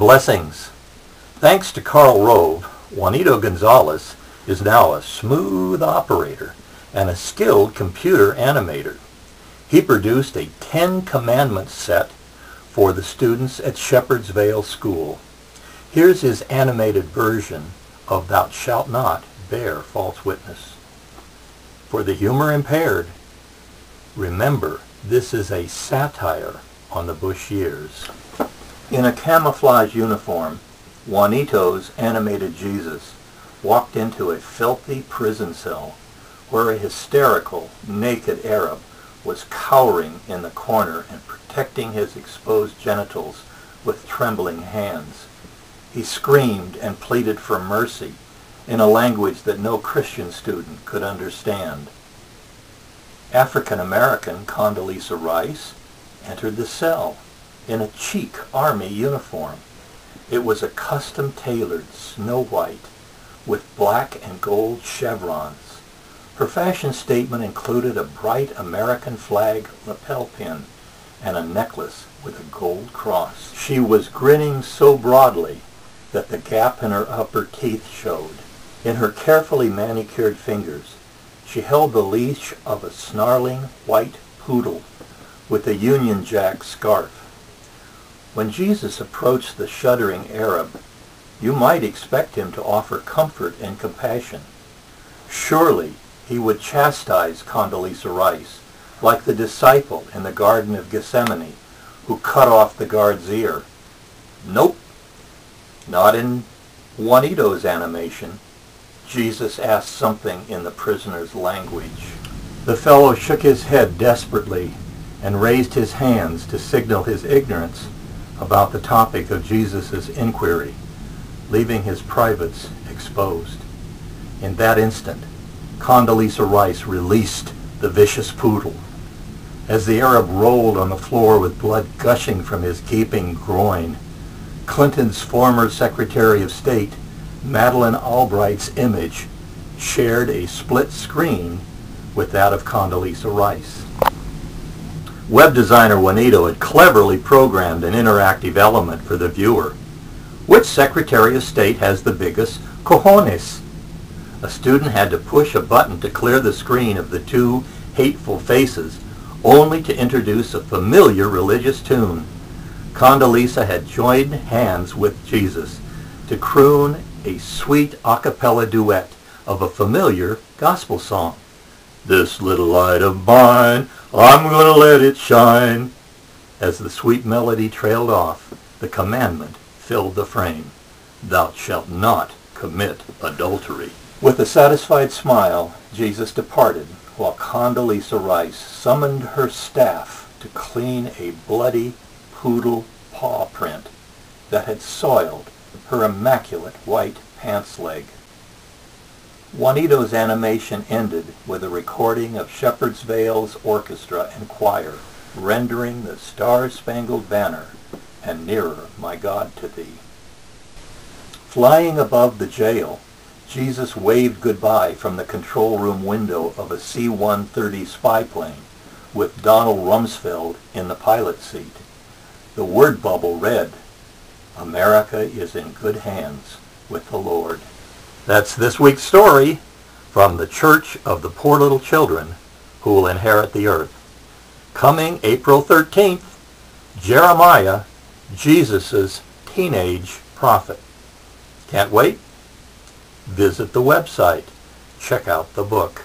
Blessings. Thanks to Karl Rove, Juanito Gonzalez is now a smooth operator and a skilled computer animator. He produced a 10 Commandments set for the students at Shepherd's Vale School. Here's his animated version of Thou shalt not bear false witness. For the humor impaired, remember this is a satire on the Bush years. In a camouflage uniform, Juanito's animated Jesus walked into a filthy prison cell where a hysterical, naked Arab was cowering in the corner and protecting his exposed genitals with trembling hands. He screamed and pleaded for mercy in a language that no Christian student could understand. African-American Condoleezza Rice entered the cell in a chic army uniform. It was a custom-tailored Snow White with black and gold chevrons. Her fashion statement included a bright American flag lapel pin and a necklace with a gold cross. She was grinning so broadly that the gap in her upper teeth showed. In her carefully manicured fingers, she held the leash of a snarling white poodle with a Union Jack scarf. When Jesus approached the shuddering Arab, you might expect him to offer comfort and compassion. Surely he would chastise Condoleezza Rice, like the disciple in the Garden of Gethsemane who cut off the guard's ear. Nope, not in Juanito's animation. Jesus asked something in the prisoner's language. The fellow shook his head desperately and raised his hands to signal his ignorance about the topic of Jesus' inquiry, leaving his privates exposed. In that instant, Condoleezza Rice released the vicious poodle. As the Arab rolled on the floor with blood gushing from his gaping groin, Clinton's former Secretary of State, Madeleine Albright's image shared a split screen with that of Condoleezza Rice. Web designer Juanito had cleverly programmed an interactive element for the viewer. Which Secretary of State has the biggest cojones? A student had to push a button to clear the screen of the two hateful faces, only to introduce a familiar religious tune. Condoleezza had joined hands with Jesus to croon a sweet a cappella duet of a familiar gospel song. This little light of mine, I'm gonna let it shine. As the sweet melody trailed off, the commandment filled the frame. Thou shalt not commit adultery. With a satisfied smile, Jesus departed, while Condoleezza Rice summoned her staff to clean a bloody poodle paw print that had soiled her immaculate white pants leg. Juanito's animation ended with a recording of Shepherd's Vale's orchestra and choir rendering the Star-Spangled Banner and Nearer, My God, to Thee. Flying above the jail, Jesus waved goodbye from the control room window of a C-130 spy plane with Donald Rumsfeld in the pilot seat. The word bubble read, America is in good hands with the Lord. That's this week's story from the Church of the Poor Little Children Who Will Inherit the Earth. Coming April 13th, Jeremiah, Jesus' teenage prophet. Can't wait? Visit the website. Check out the book.